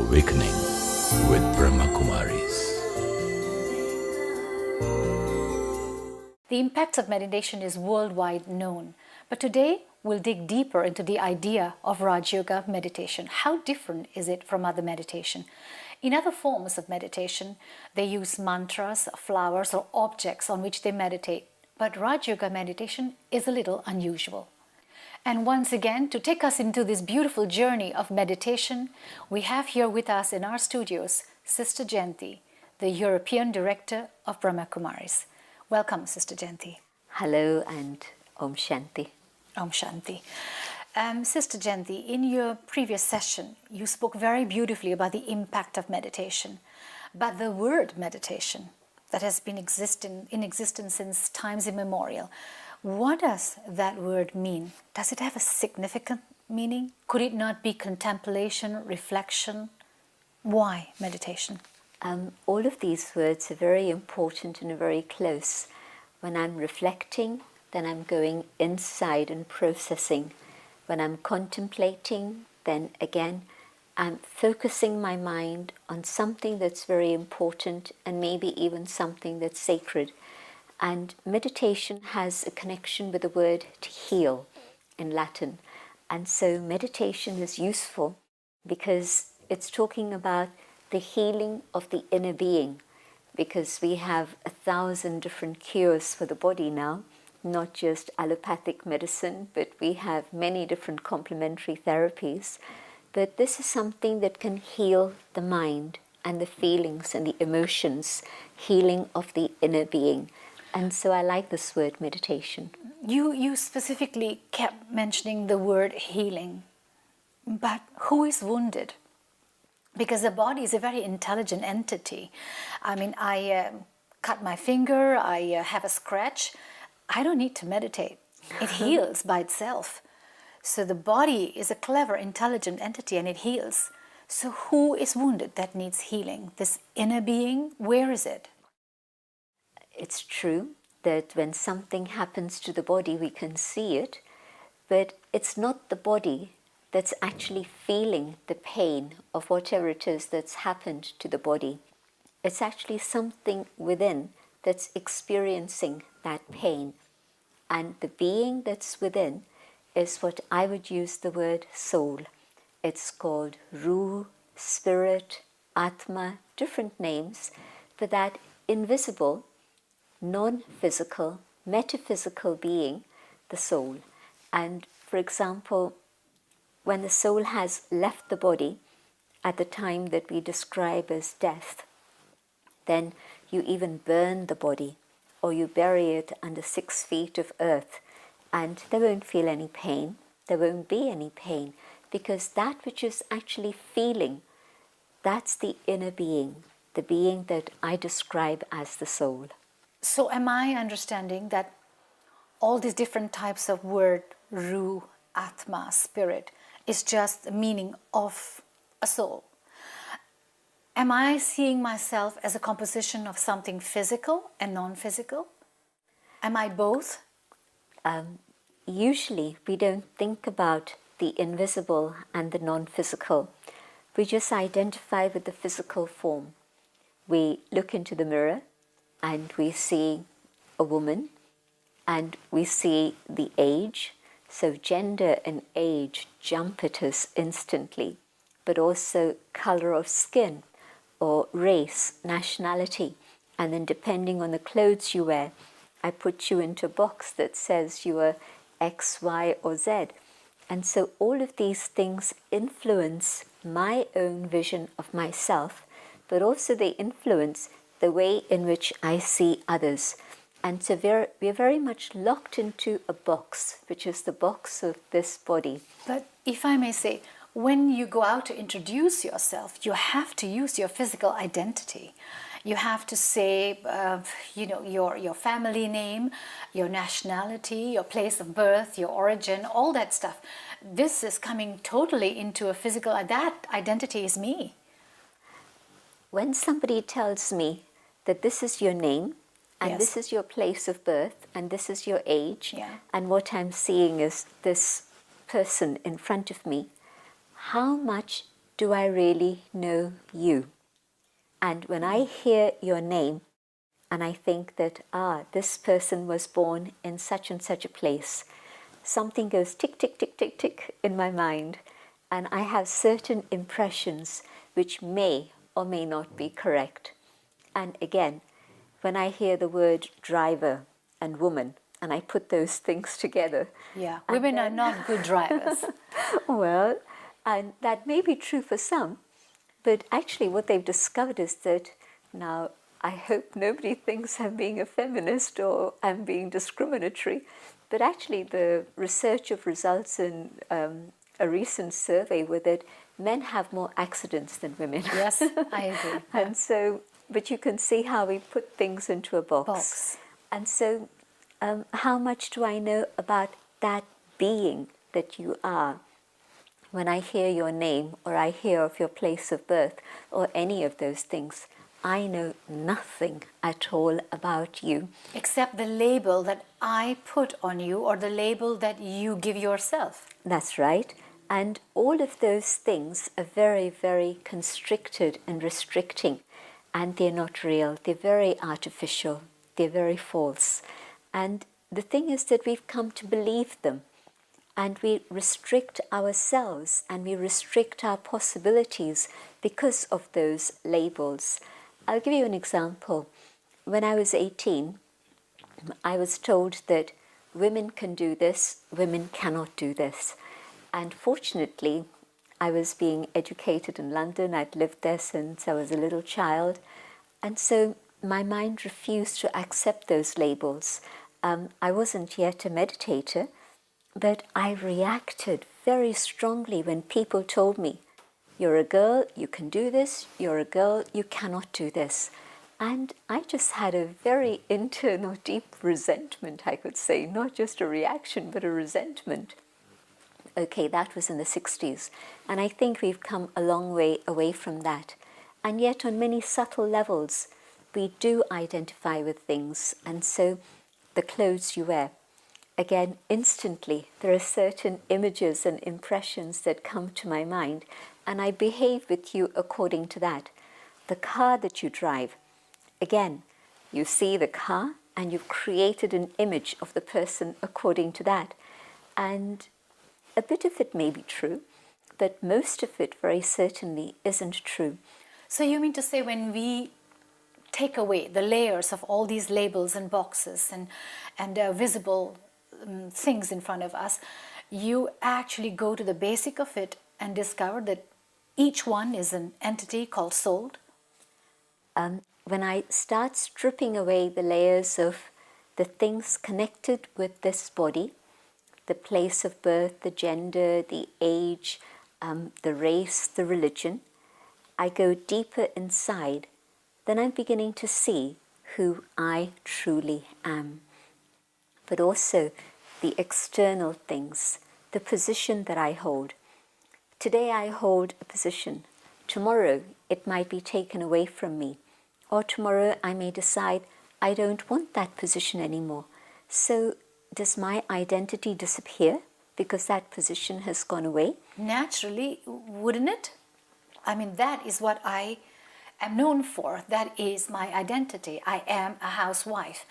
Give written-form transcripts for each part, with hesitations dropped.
Awakening with Brahma Kumaris. The impact of meditation is worldwide known, but today we'll dig deeper into the idea of Raj Yoga Meditation. How different is it from other meditation? In other forms of meditation, they use mantras, flowers, or objects on which they meditate, but Raj Yoga Meditation is a little unusual. And once again, to take us into this beautiful journey of meditation, we have here with us in our studios Sister Jayanti, the European Director of Brahma Kumaris. Welcome, Sister Jayanti. Hello and Om Shanti. Om Shanti. Sister Jayanti, in your previous session, you spoke very beautifully about the impact of meditation. But the word meditation, that has been in existence since times immemorial, what does that word mean? Does it have a significant meaning? Could it not be contemplation, reflection? Why meditation? All of these words are very important and very close. When I'm reflecting, then I'm going inside and processing. When I'm contemplating, then again, I'm focusing my mind on something that's very important and maybe even something that's sacred. And meditation has a connection with the word to heal in Latin. And so meditation is useful because it's talking about the healing of the inner being, because we have 1,000 different cures for the body now, not just allopathic medicine, but we have many different complementary therapies. But this is something that can heal the mind and the feelings and the emotions, healing of the inner being. And so I like this word meditation. You specifically kept mentioning the word healing, but who is wounded? Because the body is a very intelligent entity. I mean, I cut my finger, I have a scratch. I don't need to meditate. It heals by itself. So the body is a clever, intelligent entity and it heals. So who is wounded that needs healing? This inner being, where is it? It's true that when something happens to the body, we can see it, but it's not the body that's actually feeling the pain of whatever it is that's happened to the body. It's actually something within that's experiencing that pain. And the being that's within is what I would use the word soul. It's called Ruh, Spirit, Atma, different names for that invisible, non-physical, metaphysical being, the soul. And for example, when the soul has left the body at the time that we describe as death, then you even burn the body or you bury it under 6 feet of earth and they won't feel any pain. There won't be any pain because that which is actually feeling, that's the inner being, the being that I describe as the soul. So am I understanding that all these different types of word, Ruh, Atma, Spirit, is just the meaning of a soul? Am I seeing myself as a composition of something physical and non-physical? Am I both? Usually we don't think about the invisible and the non-physical. We just identify with the physical form. We look into the mirror and we see a woman and we see the age. So gender and age jump at us instantly, but also color of skin or race, nationality. And then depending on the clothes you wear, I put you into a box that says you are X, Y, or Z. And so all of these things influence my own vision of myself, but also they influence the way in which I see others. And so we're very much locked into a box, which is the box of this body. But if I may say, when you go out to introduce yourself, you have to use your physical identity. You have to say, your family name, your nationality, your place of birth, your origin, all that stuff. This is coming totally into a physical, that identity is me. When somebody tells me that this is your name, and Yes. this is your place of birth, and this is your age, Yeah. and what I'm seeing is this person in front of me, how much do I really know you? And when I hear your name, and I think that, this person was born in such and such a place, something goes tick, tick, tick, tick, tick in my mind, and I have certain impressions which may or may not be correct. And again, when I hear the word driver and woman, and I put those things together. Yeah, women are not good drivers. Well, and that may be true for some, but actually what they've discovered is that, now I hope nobody thinks I'm being a feminist or I'm being discriminatory, but actually the research of results in a recent survey were that men have more accidents than women. Yes, I agree. And so, but you can see how we put things into a box. And so, how much do I know about that being that you are? When I hear your name, or I hear of your place of birth, or any of those things, I know nothing at all about you. Except the label that I put on you, or the label that you give yourself. That's right. And all of those things are very, very constricted and restricting. And they're not real. They're very artificial. They're very false. And the thing is that we've come to believe them. And we restrict ourselves and we restrict our possibilities because of those labels. I'll give you an example. When I was 18, I was told that women can do this, women cannot do this. And fortunately, I was being educated in London. I'd lived there since I was a little child. And so my mind refused to accept those labels. I wasn't yet a meditator, but I reacted very strongly when people told me, you're a girl, you can do this, you're a girl, you cannot do this. And I just had a very internal, deep resentment, I could say, not just a reaction, but a resentment. Okay, that was in the 60s. And I think we've come a long way away from that. And yet on many subtle levels, we do identify with things. And so the clothes you wear, again, instantly, there are certain images and impressions that come to my mind, and I behave with you according to that. The car that you drive, again, you see the car and you've created an image of the person according to that. And a bit of it may be true, but most of it very certainly isn't true. So you mean to say when we take away the layers of all these labels and boxes and visible things in front of us, you actually go to the basic of it and discover that each one is an entity called soul? When I start stripping away the layers of the things connected with this body, the place of birth, the gender, the age, the race, the religion, I go deeper inside, then I'm beginning to see who I truly am. But also the external things, the position that I hold. Today I hold a position. Tomorrow it might be taken away from me. Or tomorrow I may decide I don't want that position anymore. So does my identity disappear because that position has gone away? Naturally, wouldn't it? I mean, that is what I am known for. That is my identity. I am a housewife,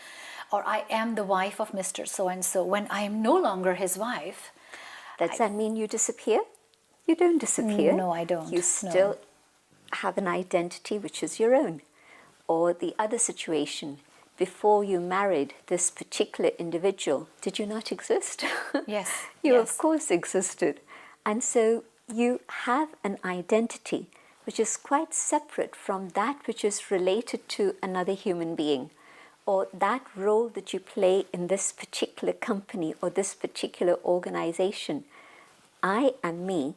or I am the wife of Mr. So-and-so. When I am no longer his wife... Does that mean you disappear? You don't disappear. No, I don't. You still have an identity which is your own. Or the other situation, before you married this particular individual, did you not exist? Yes. You, yes. Of course, existed. And so you have an identity which is quite separate from that which is related to another human being, or that role that you play in this particular company or this particular organization. I am me,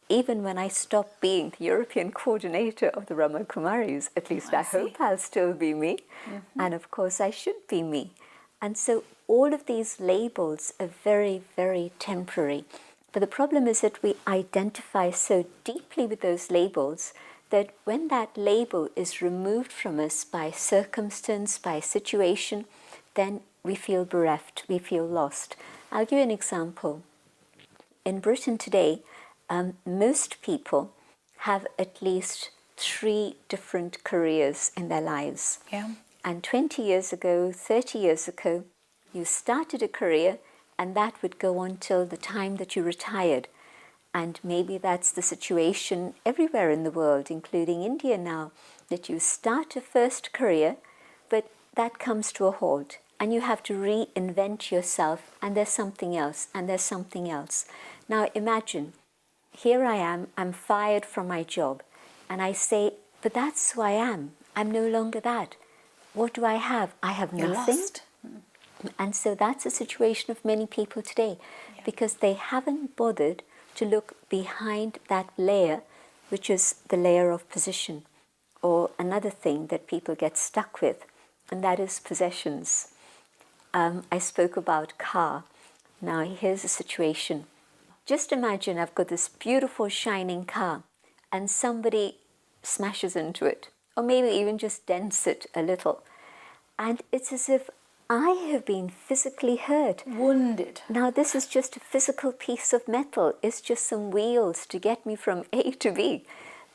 even when I stop being the European coordinator of the Brahma Kumaris. At least I hope I'll still be me. Mm-hmm. And of course I should be me. And so all of these labels are very, very temporary. But the problem is that we identify so deeply with those labels that when that label is removed from us by circumstance, by situation, then we feel bereft, we feel lost. I'll give you an example. In Britain today, most people have at least 3 different careers in their lives. Yeah. And 20 years ago, 30 years ago, you started a career and that would go on till the time that you retired. And maybe that's the situation everywhere in the world, including India now, that you start a first career, but that comes to a halt and you have to reinvent yourself, and there's something else, and there's something else. Now imagine, here I am, I'm fired from my job, and I say, but that's who I am. I'm no longer that. What do I have? I have You're nothing. lost. And so that's the situation of many people today, because they haven't bothered to look behind that layer, which is the layer of position, or another thing that people get stuck with, and that is possessions. I spoke about car. Now here's a situation. Just imagine I've got this beautiful shining car and somebody smashes into it, or maybe even just dents it a little. And it's as if I have been physically hurt. Wounded. Now this is just a physical piece of metal. It's just some wheels to get me from A to B.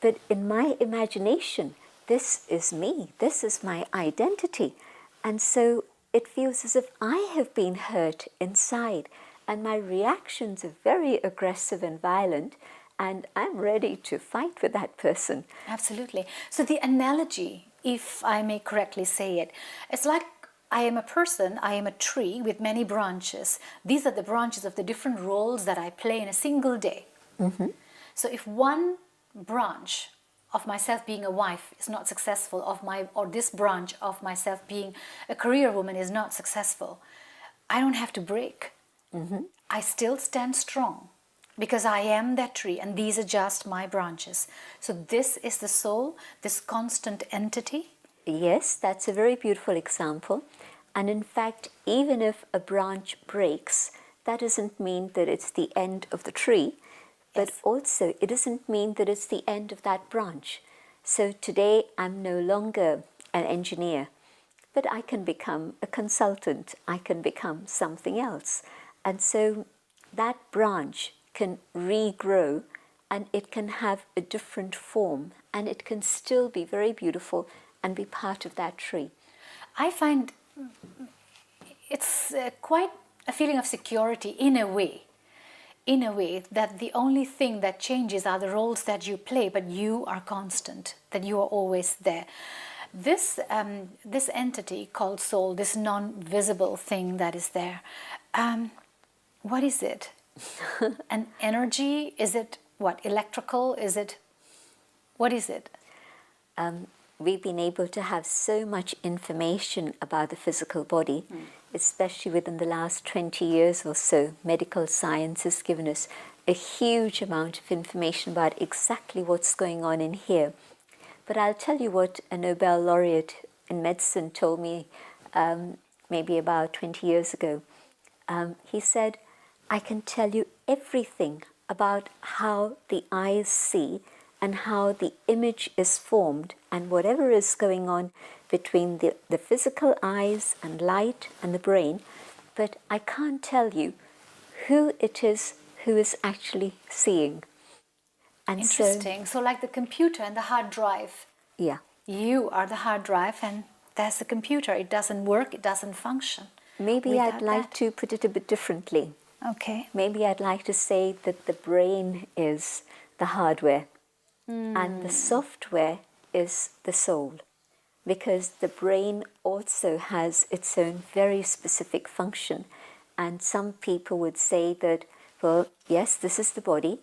But in my imagination, this is me. This is my identity. And so it feels as if I have been hurt inside. And my reactions are very aggressive and violent. And I'm ready to fight with that person. Absolutely. So the analogy, if I may correctly say it, it's like I am a person, I am a tree with many branches. These are the branches of the different roles that I play in a single day. Mm-hmm. So if one branch of myself being a wife is not successful, or this branch of myself being a career woman is not successful, I don't have to break. Mm-hmm. I still stand strong because I am that tree and these are just my branches. So this is the soul, this constant entity. Yes, that's a very beautiful example. And in fact, even if a branch breaks, that doesn't mean that it's the end of the tree, but Yes. also it doesn't mean that it's the end of that branch. So today I'm no longer an engineer, but I can become a consultant, I can become something else. And so that branch can regrow and it can have a different form and it can still be very beautiful and be part of that tree. I find it's quite a feeling of security in a way that the only thing that changes are the roles that you play, but you are constant, that you are always there. This entity called soul, this non-visible thing that is there, what is it? An energy? Is it what? Electrical? Is it? What is it? We've been able to have so much information about the physical body, especially within the last 20 years or so. Medical science has given us a huge amount of information about exactly what's going on in here. But I'll tell you what a Nobel laureate in medicine told me maybe about 20 years ago. He said, I can tell you everything about how the eyes see and how the image is formed and whatever is going on between the physical eyes and light and the brain, but I can't tell you who it is who is actually seeing. And Interesting. So like the computer and the hard drive. Yeah. You are the hard drive and that's the computer. It doesn't work, it doesn't function. Maybe I'd without like that. to put it a bit differently. Okay. Maybe I'd like to say that the brain is the hardware and the software is the soul, because the brain also has its own very specific function. And some people would say that, well, yes, this is the body,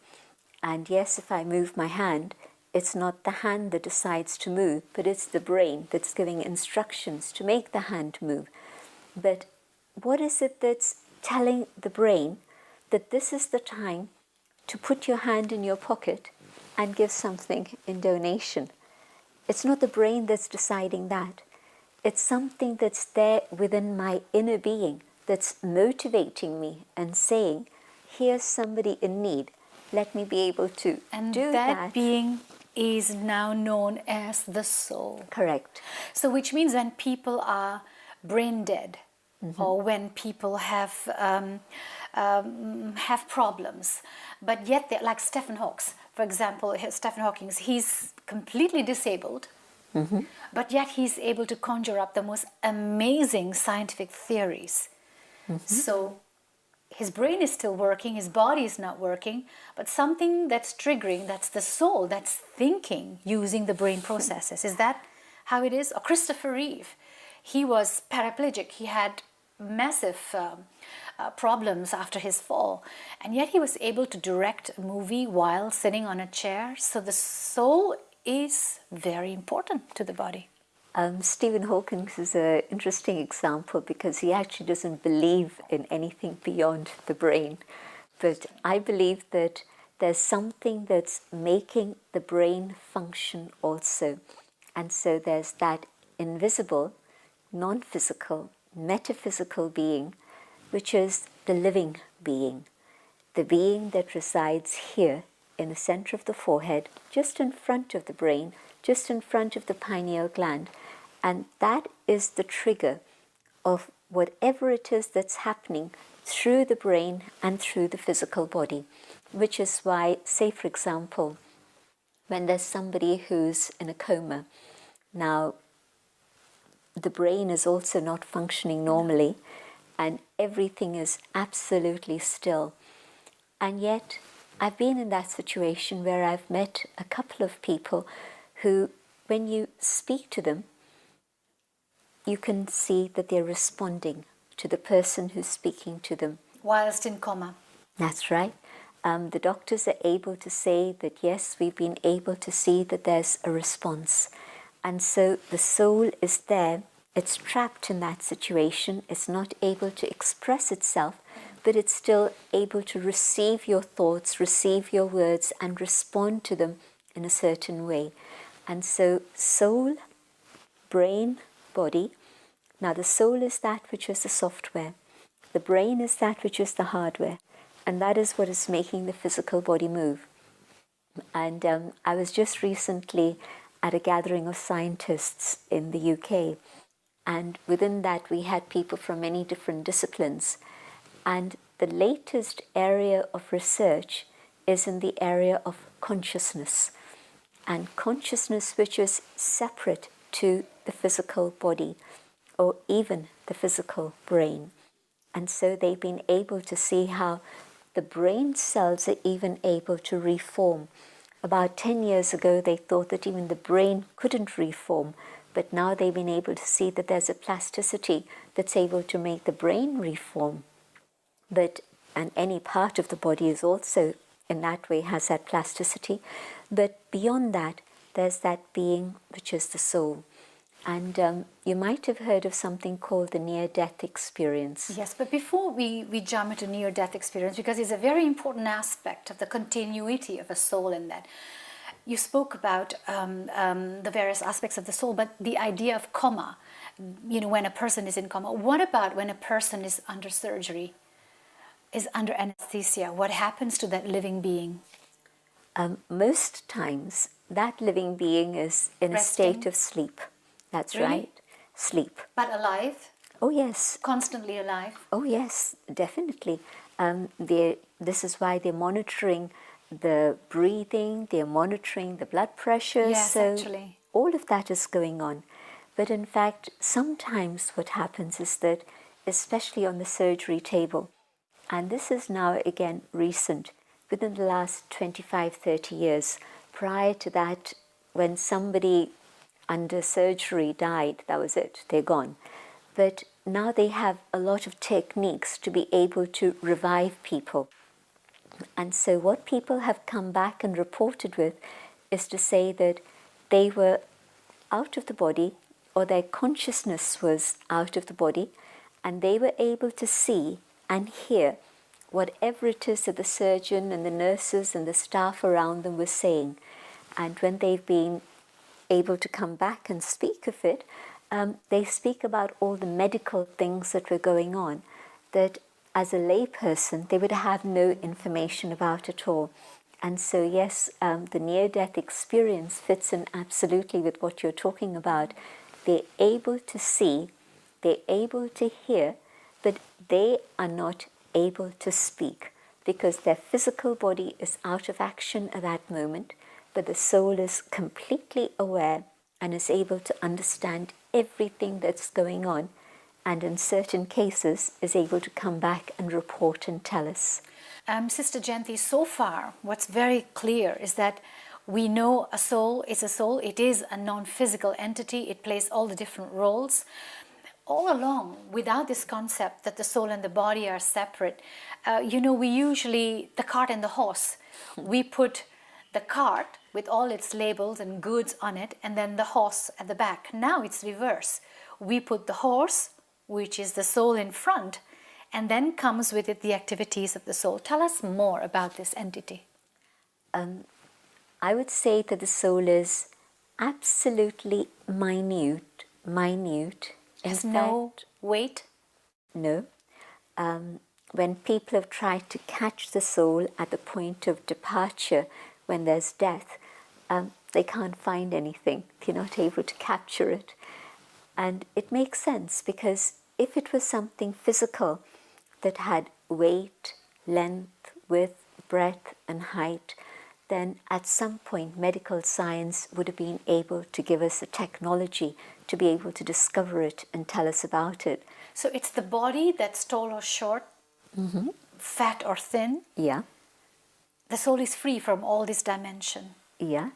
and yes, if I move my hand, it's not the hand that decides to move, but it's the brain that's giving instructions to make the hand move. But what is it that's telling the brain that this is the time to put your hand in your pocket and give something in donation? It's not the brain that's deciding that. It's something that's there within my inner being that's motivating me and saying, here's somebody in need. Let me be able to do that. And that being is now known as the soul. Correct. So which means when people are brain dead, or when people have problems, but yet they're like Stephen Hawking, For example, Stephen Hawking, he's completely disabled, but yet he's able to conjure up the most amazing scientific theories. So his brain is still working, his body is not working, but something that's triggering, that's the soul, that's thinking using the brain processes. Is that how it is? Or Christopher Reeve, he was paraplegic, he had massive problems after his fall, and yet he was able to direct a movie while sitting on a chair. So the soul is very important to the body. Stephen Hawking is an interesting example because he actually doesn't believe in anything beyond the brain. But I believe that there's something that's making the brain function also. And so there's that invisible, non-physical, metaphysical being, which is the living being. The being that resides here in the center of the forehead, just in front of the brain, just in front of the pineal gland. And that is the trigger of whatever it is that's happening through the brain and through the physical body. Which is why, say for example, when there's somebody who's in a coma, now the brain is also not functioning normally and everything is absolutely still. And yet I've been in that situation where I've met a couple of people who, when you speak to them, you can see that they're responding to the person who's speaking to them. Whilst in coma. That's right. The doctors are able to say that, yes, we've been able to see that there's a response. And so the soul is there. It's trapped in that situation. It's not able to express itself, but it's still able to receive your thoughts, receive your words, and respond to them in a certain way. And so soul, brain, body. Now the soul is that which is the software. The brain is that which is the hardware. And that is what is making the physical body move. And I was just recently at a gathering of scientists in the UK. And within that we had people from many different disciplines. And the latest area of research is in the area of consciousness. And consciousness which is separate to the physical body or even the physical brain. And so they've been able to see how the brain cells are even able to reform. About 10 years ago, they thought that even the brain couldn't reform, but now they've been able to see that there's a plasticity that's able to make the brain reform. And any part of the body is also, in that way, has that plasticity. But beyond that, there's that being which is the soul. And you might have heard of something called the near-death experience. Yes, but before we jump into near-death experience, because it's a very important aspect of the continuity of a soul in that. You spoke about the various aspects of the soul, but the idea of coma, when a person is in coma. What about when a person is under surgery, is under anesthesia? What happens to that living being? Most times, that living being is in Resting? a state of sleep. That's Really? right. Sleep. But alive? Oh, yes. Constantly alive? Oh, yes, definitely. This is why they're monitoring the breathing, they're monitoring the blood pressure. Yes, so actually. all of that is going on. But in fact, sometimes what happens is that, especially on the surgery table, and this is now again recent, within the last 25, 30 years, prior to that, when somebody under surgery died, that was it, they're gone. But now they have a lot of techniques to be able to revive people. And so what people have come back and reported with is to say that they were out of the body, or their consciousness was out of the body, and they were able to see and hear whatever it is that the surgeon and the nurses and the staff around them were saying. And when they've been able to come back and speak of it, they speak about all the medical things that were going on that as a layperson they would have no information about at all. And so yes, the near-death experience fits in absolutely with what you're talking about. They're able to see, they're able to hear, but they are not able to speak. because their physical body is out of action at that moment, but the soul is completely aware and is able to understand everything that's going on, and in certain cases is able to come back and report and tell us. Sister Jayanti, so far what's very clear is that we know a soul is a soul. It is a non-physical entity. It plays all the different roles. All along, without this concept that the soul and the body are separate, we usually, the cart and the horse, we put the cart with all its labels and goods on it, and then the horse at the back. Now it's reverse. We put the horse, which is the soul, in front, and then comes with it the activities of the soul. Tell us more about this entity. I would say that the soul is absolutely minute. Has no weight? No. When people have tried to catch the soul at the point of departure, when there's death, they can't find anything. They're not able to capture it. And it makes sense, because if it was something physical that had weight, length, width, breadth and height, then at some point medical science would have been able to give us the technology to be able to discover it and tell us about it. So it's the body that's tall or short, fat or thin. Yeah. The soul is free from all this dimension. Yeah.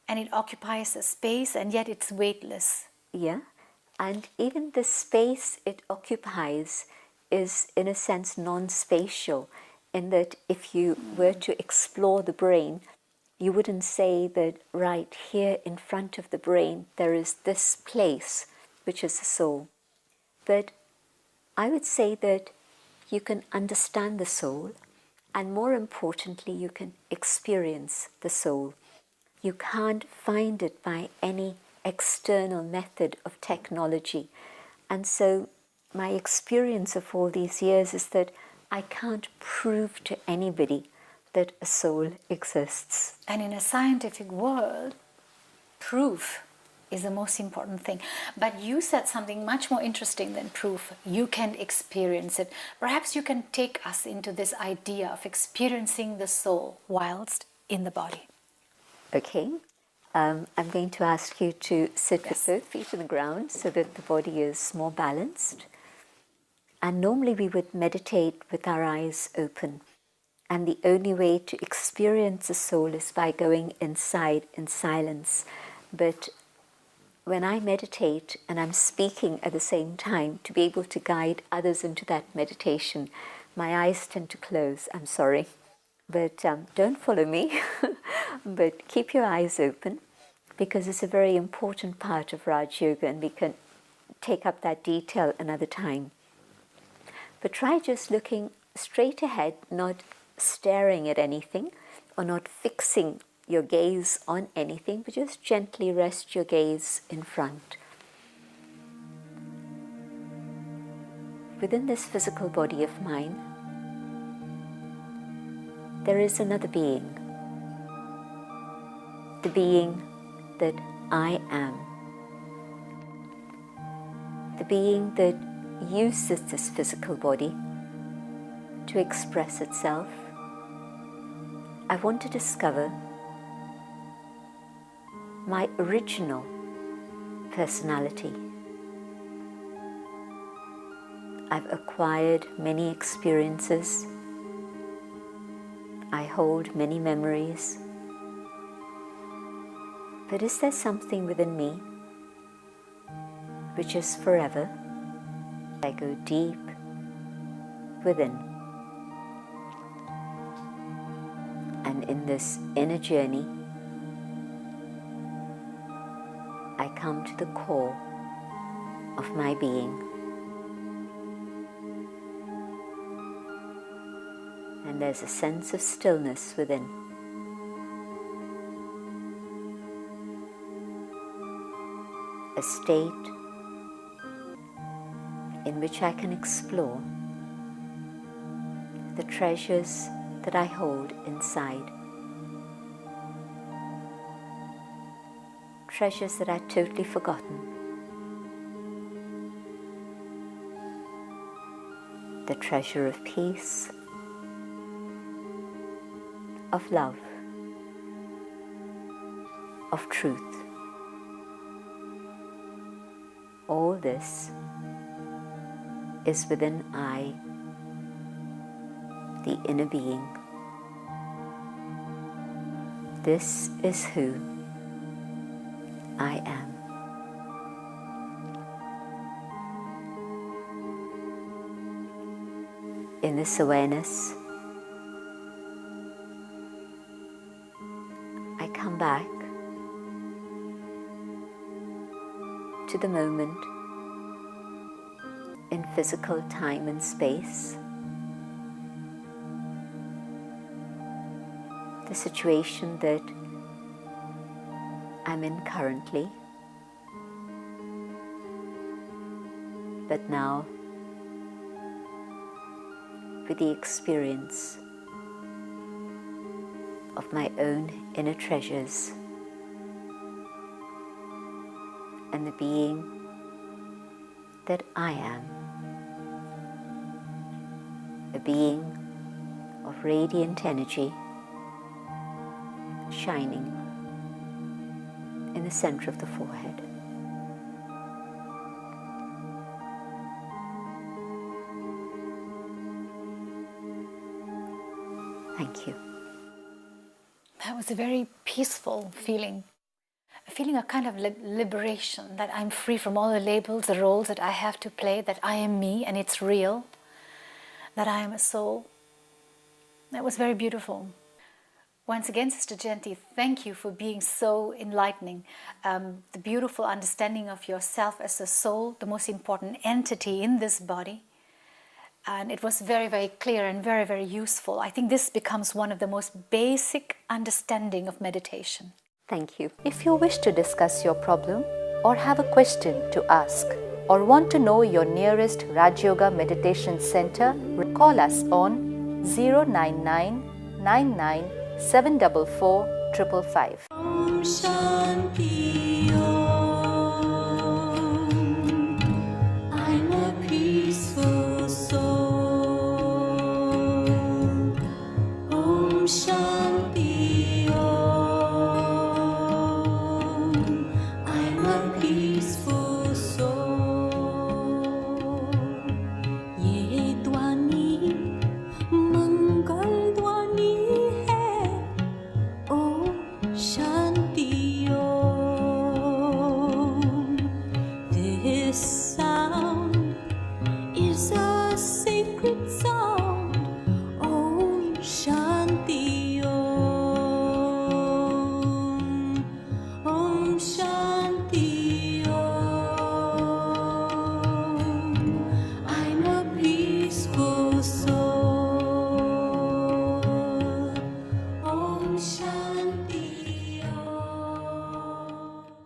And it occupies a space, and yet it's weightless. Yeah. And even the space it occupies is, in a sense, non-spatial, in that if you were to explore the brain, you wouldn't say that right here in front of the brain there is this place, which is the soul. But I would say that you can understand the soul, and more importantly, you can experience the soul. You can't find it by any external method of technology. And so my experience of all these years is that I can't prove to anybody that a soul exists. And in a scientific world, proof is the most important thing. But you said something much more interesting than proof. You can experience it. Perhaps you can take us into this idea of experiencing the soul whilst in the body. Okay. I'm going to ask you to sit with both feet on the ground so that the body is more balanced. And normally we would meditate with our eyes open. And the only way to experience the soul is by going inside in silence. But when I meditate and I'm speaking at the same time, to be able to guide others into that meditation, my eyes tend to close. I'm sorry. But don't follow me. But keep your eyes open, because it's a very important part of Raj Yoga, and we can take up that detail another time. But try just looking straight ahead, not staring at anything or not fixing your gaze on anything, but just gently rest your gaze in front. Within this physical body of mine, there is another being. The being that I am. The being that uses this physical body to express itself. I want to discover my original personality. I've acquired many experiences. I hold many memories. But is there something within me which is forever? I go deep within. And in this inner journey, I come to the core of my being. And there's a sense of stillness within. A state in which I can explore the treasures that I hold inside. Treasures that I'd totally forgotten. The treasure of peace, of love, of truth. All this is within I, the inner being. This is who I am. In this awareness, I come back to the moment in physical time and space, the situation that I'm in currently, but now with the experience of my own inner treasures and the being that I am, a being of radiant energy shining in the center of the forehead. Thank you. That was a very peaceful feeling. A feeling of kind of liberation, that I'm free from all the labels, the roles that I have to play, that I am me and it's real, that I am a soul. That was very beautiful. Once again, Sister Jayanti, thank you for being so enlightening. The beautiful understanding of yourself as a soul, the most important entity in this body. And it was very, very clear and very, very useful. I think this becomes one of the most basic understanding of meditation. Thank you. If you wish to discuss your problem or have a question to ask or want to know your nearest Raj Yoga Meditation Center, call us on 099 99 744 555.